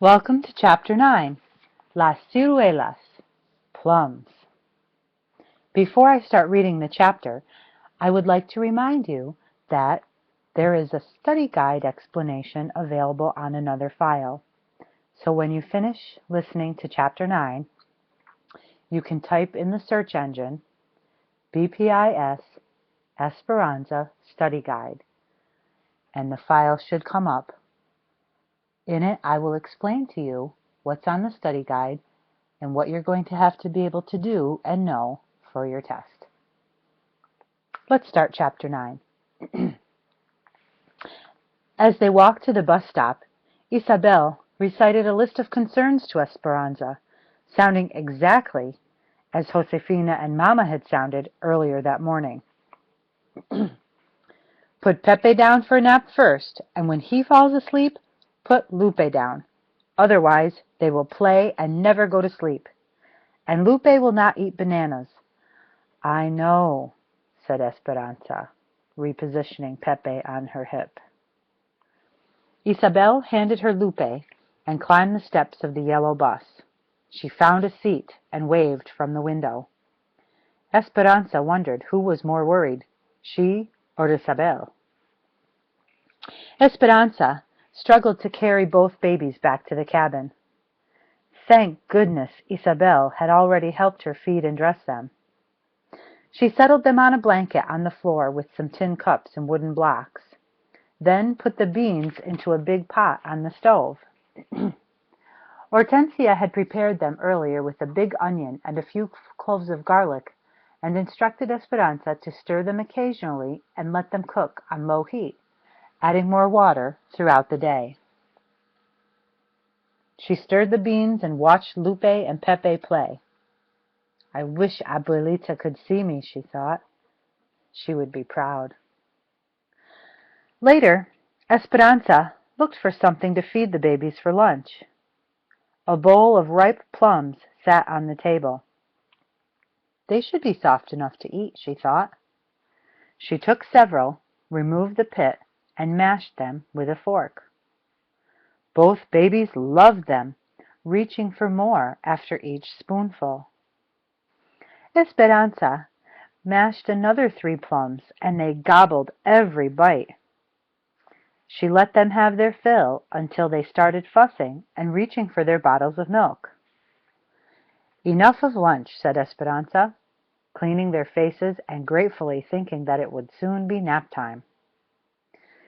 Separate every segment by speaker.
Speaker 1: Welcome to Chapter 9, Las Ciruelas, Plums. Before I start reading the chapter, I would like to remind you that there is a study guide explanation available on another file. So when you finish listening to Chapter 9, you can type in the search engine BPIS Esperanza Study Guide, and the file should come up. In it, I will explain to you what's on the study guide and what you're going to have to be able to do and know for your test. Let's start Chapter 9. As they walked to the bus stop, Isabel recited a list of concerns to Esperanza, sounding exactly as Josefina and Mama had sounded earlier that morning. Put Pepe down for a nap first, and when he falls asleep, put Lupe down. Otherwise, they will play and never go to sleep. And Lupe will not eat bananas. I know, said Esperanza, repositioning Pepe on her hip. Isabel handed her Lupe and climbed the steps of the yellow bus. She found a seat and waved from the window. Esperanza wondered who was more worried, she or Isabel. Esperanza struggled to carry both babies back to the cabin. Thank goodness Isabel had already helped her feed and dress them. She settled them on a blanket on the floor with some tin cups and wooden blocks, then put the beans into a big pot on the stove. Hortensia had prepared them earlier with a big onion and a few cloves of garlic, and instructed Esperanza to stir them occasionally and let them cook on low heat, adding more water throughout the day. She stirred the beans and watched Lupe and Pepe play. I wish Abuelita could see me, she thought. She would be proud. Later, Esperanza looked for something to feed the babies for lunch. A bowl of ripe plums sat on the table. They should be soft enough to eat, she thought. She took several, removed the pit, and mashed them with a fork. Both babies loved them, reaching for more after each spoonful. Esperanza mashed another 3 plums, and they gobbled every bite. She let them have their fill until they started fussing and reaching for their bottles of milk. Enough of lunch, said Esperanza, cleaning their faces and gratefully thinking that it would soon be nap time.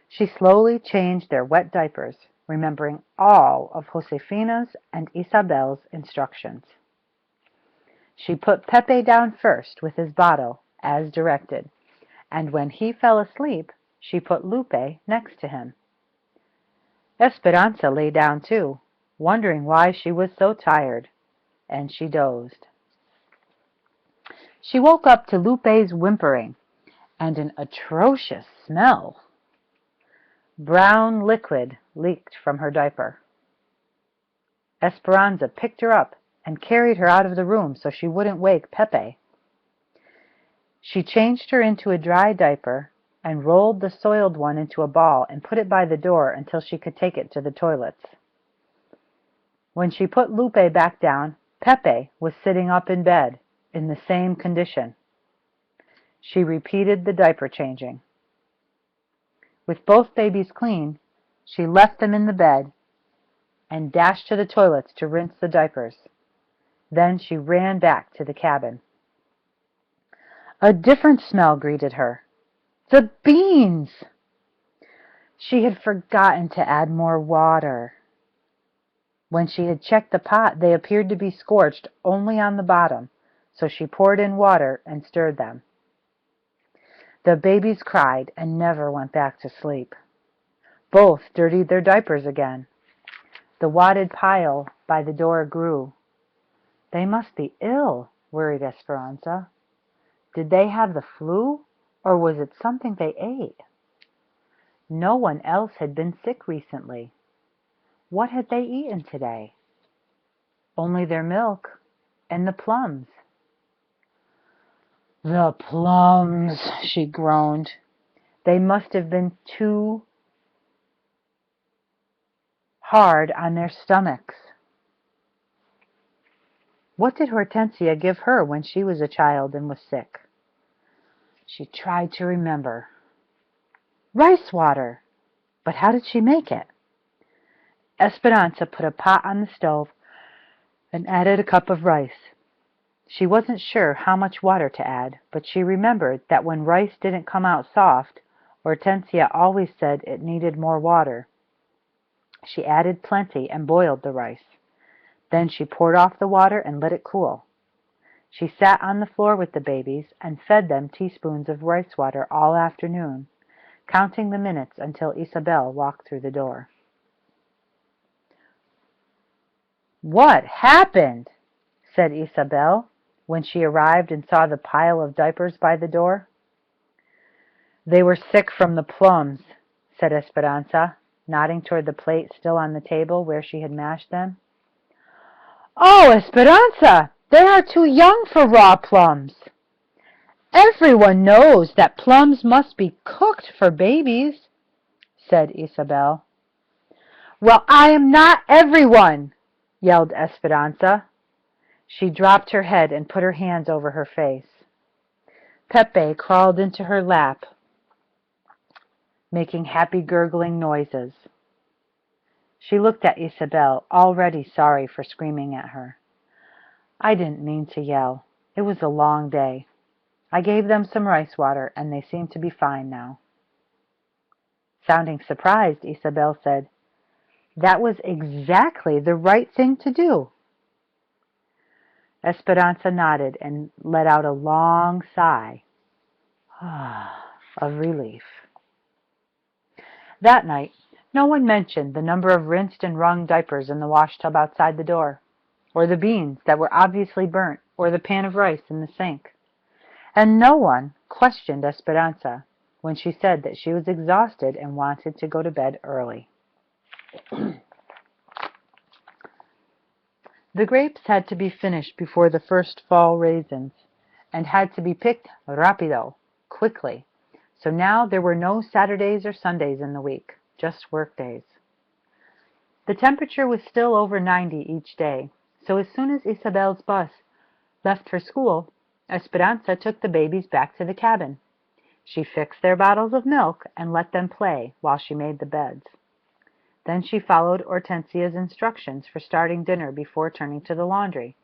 Speaker 1: She slowly changed their wet diapers, remembering all of Josefina's and Isabel's instructions. She put Pepe down first with his bottle, as directed, and when he fell asleep, she put Lupe next to him. Esperanza lay down too, wondering why she was so tired, and she dozed. She woke up to Lupe's whimpering and an atrocious smell. Brown liquid leaked from her diaper. Esperanza picked her up and carried her out of the room so she wouldn't wake Pepe. She changed her into a dry diaper and rolled the soiled one into a ball and put it by the door until she could take it to the toilets. When she put Lupe back down, Pepe was sitting up in bed in the same condition. She repeated the diaper changing. With both babies clean, she left them in the bed and dashed to the toilets to rinse the diapers. Then she ran back to the cabin. A different smell greeted her. The beans! She had forgotten to add more water. When she had checked the pot, they appeared to be scorched only on the bottom, so she poured in water and stirred them. The babies cried and never went back to sleep. Both dirtied their diapers again. The wadded pile by the door grew. They must be ill, worried Esperanza. Did they have the flu, or was it something they ate? No one else had been sick recently. What had they eaten today? Only their milk and the plums. The plums, she groaned. They must have been too hard on their stomachs. What did Hortensia give her when she was a child and was sick? She tried to remember. Rice water! But how did she make it? Esperanza put a pot on the stove and added a cup of rice. She wasn't sure how much water to add, but she remembered that when rice didn't come out soft, Hortensia always said it needed more water. She added plenty and boiled the rice. Then she poured off the water and let it cool. She sat on the floor with the babies and fed them teaspoons of rice water all afternoon, counting the minutes until Isabel walked through the door. "What happened?" said Isabel, when she arrived and saw the pile of diapers by the door. "They were sick from the plums," said Esperanza, nodding toward the plate still on the table where she had mashed them. "Oh, Esperanza, they are too young for raw plums." "Everyone knows that plums must be cooked for babies," said Isabel. "Well, I am not everyone," yelled Esperanza. She dropped her head and put her hands over her face. Pepe crawled into her lap, making happy gurgling noises. She looked at Isabel, already sorry for screaming at her. "I didn't mean to yell. It was a long day. I gave them some rice water, and they seem to be fine now." Sounding surprised, Isabel said, "That was exactly the right thing to do." Esperanza nodded and let out a long sigh of relief. That night, no one mentioned the number of rinsed and wrung diapers in the washtub outside the door, or the beans that were obviously burnt, or the pan of rice in the sink. And no one questioned Esperanza when she said that she was exhausted and wanted to go to bed early. The grapes had to be finished before the first fall raisins, and had to be picked rapido, quickly. So now there were no Saturdays or Sundays in the week, just work days. The temperature was still over 90 each day, so as soon as Isabel's bus left for school, Esperanza took the babies back to the cabin. She fixed their bottles of milk and let them play while she made the beds. Then she followed Hortensia's instructions for starting dinner before turning to the laundry.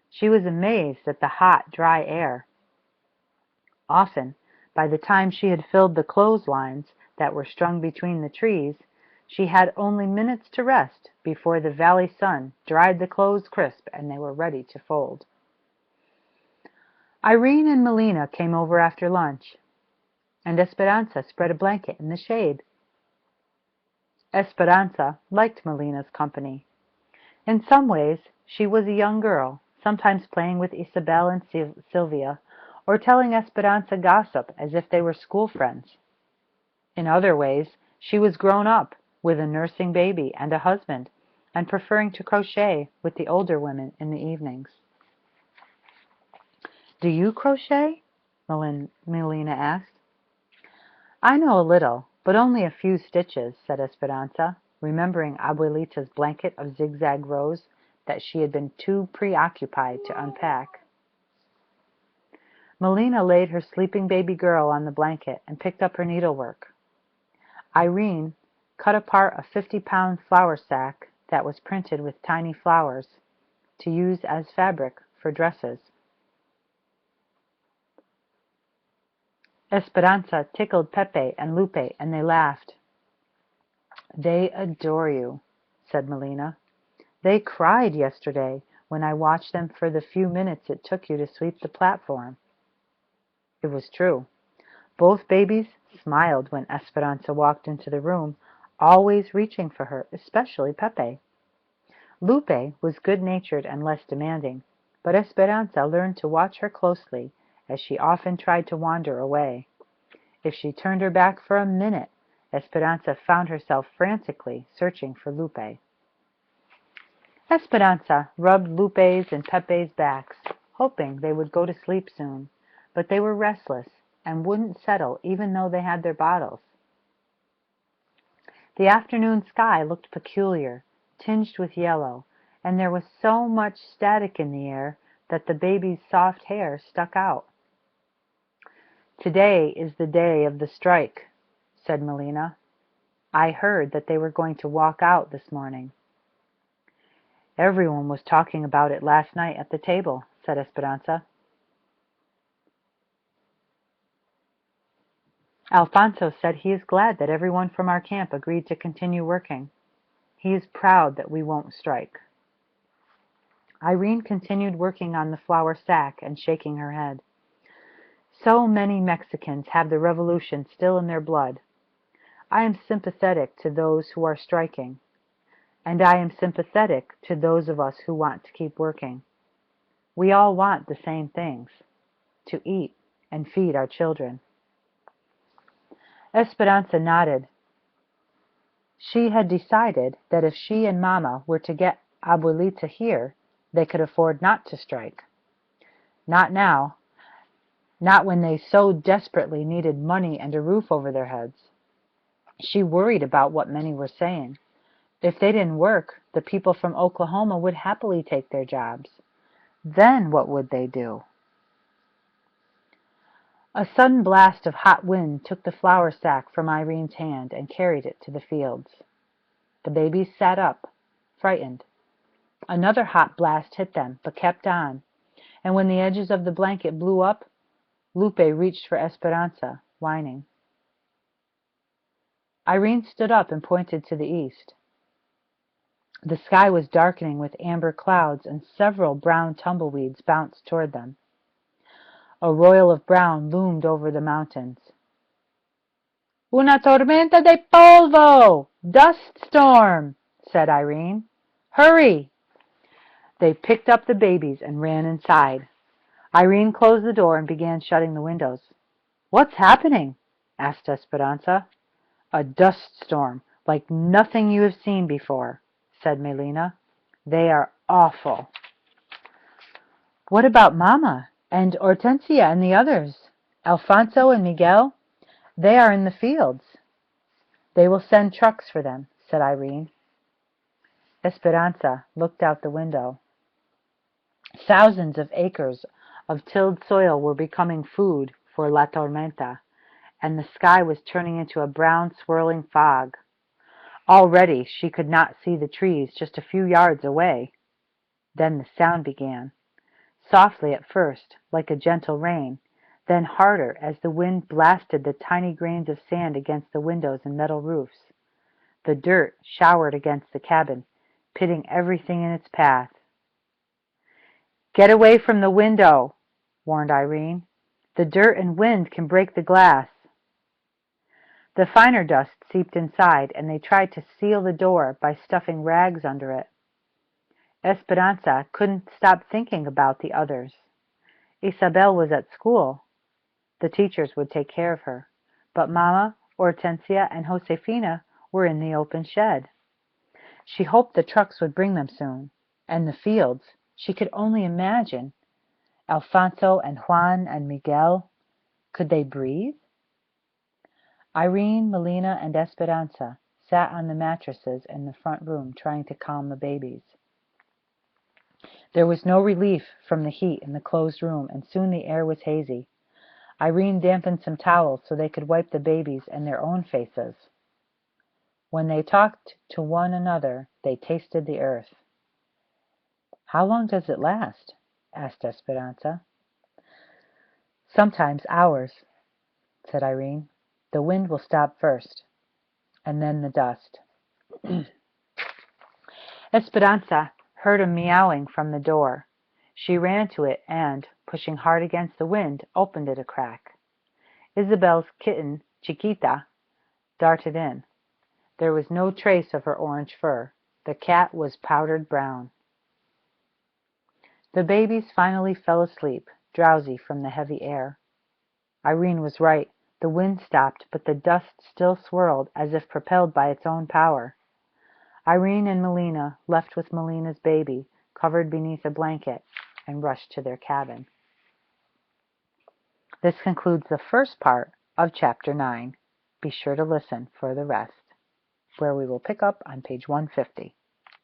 Speaker 1: She was amazed at the hot, dry air. Often, by the time she had filled the clotheslines that were strung between the trees, she had only minutes to rest before the valley sun dried the clothes crisp and they were ready to fold. Irene and Melina came over after lunch, and Esperanza spread a blanket in the shade. Esperanza liked Melina's company. In some ways, she was a young girl, sometimes playing with Isabel and Sylvia, or telling Esperanza gossip as if they were school friends. In other ways, she was grown up, with a nursing baby and a husband, and preferring to crochet with the older women in the evenings. "Do you crochet?" Melina asked. "I know a little, but only a few stitches," said Esperanza, remembering Abuelita's blanket of zigzag rows that she had been too preoccupied to unpack. Melina laid her sleeping baby girl on the blanket and picked up her needlework. Irene cut apart a 50-pound flour sack that was printed with tiny flowers to use as fabric for dresses. Esperanza tickled Pepe and Lupe, and they laughed. "They adore you," said Melina. "They cried yesterday when I watched them for the few minutes it took you to sweep the platform." It was true. Both babies smiled when Esperanza walked into the room, always reaching for her, especially Pepe. Lupe was good-natured and less demanding, but Esperanza learned to watch her closely, as she often tried to wander away. If she turned her back for a minute, Esperanza found herself frantically searching for Lupe. Esperanza rubbed Lupe's and Pepe's backs, hoping they would go to sleep soon, but they were restless and wouldn't settle even though they had their bottles. The afternoon sky looked peculiar, tinged with yellow, and there was so much static in the air that the baby's soft hair stuck out. "Today is the day of the strike," said Melina. "I heard that they were going to walk out this morning." "Everyone was talking about it last night at the table," said Esperanza. "Alfonso said he is glad that everyone from our camp agreed to continue working. He is proud that we won't strike." Irene continued working on the flour sack and shaking her head. "So many Mexicans have the revolution still in their blood. I am sympathetic to those who are striking, and I am sympathetic to those of us who want to keep working. We all want the same things: to eat and feed our children." Esperanza nodded. She had decided that if she and Mama were to get Abuelita here, they could afford not to strike. Not now, not when they so desperately needed money and a roof over their heads. She worried about what many were saying. If they didn't work, the people from Oklahoma would happily take their jobs. Then what would they do? A sudden blast of hot wind took the flour sack from Irene's hand and carried it to the fields. The babies sat up, frightened. Another hot blast hit them, but kept on, and when the edges of the blanket blew up, Lupe reached for Esperanza, whining. Irene stood up and pointed to the east. The sky was darkening with amber clouds, and several brown tumbleweeds bounced toward them. A royal of brown loomed over the mountains. "Una tormenta de polvo! Dust storm!" said Irene. "Hurry!" They picked up the babies and ran inside. Irene closed the door and began shutting the windows. "What's happening?" asked Esperanza. "A dust storm, like nothing you have seen before," said Melina. "They are awful." "What about Mama and Hortensia and the others? Alfonso and Miguel? They are in the fields." "They will send trucks for them," said Irene. Esperanza looked out the window. Thousands of acres of tilled soil were becoming food for La Tormenta, and the sky was turning into a brown swirling fog. Already she could not see the trees just a few yards away. Then the sound began. Softly at first, like a gentle rain, then harder as the wind blasted the tiny grains of sand against the windows and metal roofs. The dirt showered against the cabin, pitting everything in its path. "Get away from the window," warned Irene. "The dirt and wind can break the glass." The finer dust seeped inside, and they tried to seal the door by stuffing rags under it. Esperanza couldn't stop thinking about the others. Isabel was at school. The teachers would take care of her. But Mama, Hortensia, and Josefina were in the open shed. She hoped the trucks would bring them soon. And the fields, she could only imagine. Alfonso and Juan and Miguel. Could they breathe? Irene, Melina, and Esperanza sat on the mattresses in the front room trying to calm the babies. There was no relief from the heat in the closed room, and soon the air was hazy. Irene dampened some towels so they could wipe the babies and their own faces. When they talked to one another, they tasted the earth. "How long does it last?" asked Esperanza. "Sometimes hours," said Irene. "The wind will stop first, and then the dust." Esperanza heard a meowing from the door. She ran to it and, pushing hard against the wind, opened it a crack. Isabel's kitten, Chiquita, darted in. There was no trace of her orange fur. The cat was powdered brown. The babies finally fell asleep, drowsy from the heavy air. Irene was right. The wind stopped, but the dust still swirled as if propelled by its own power. Irene and Melina left with Melina's baby, covered beneath a blanket, and rushed to their cabin. This concludes the first part of Chapter 9. Be sure to listen for the rest. where we will pick up on page 150.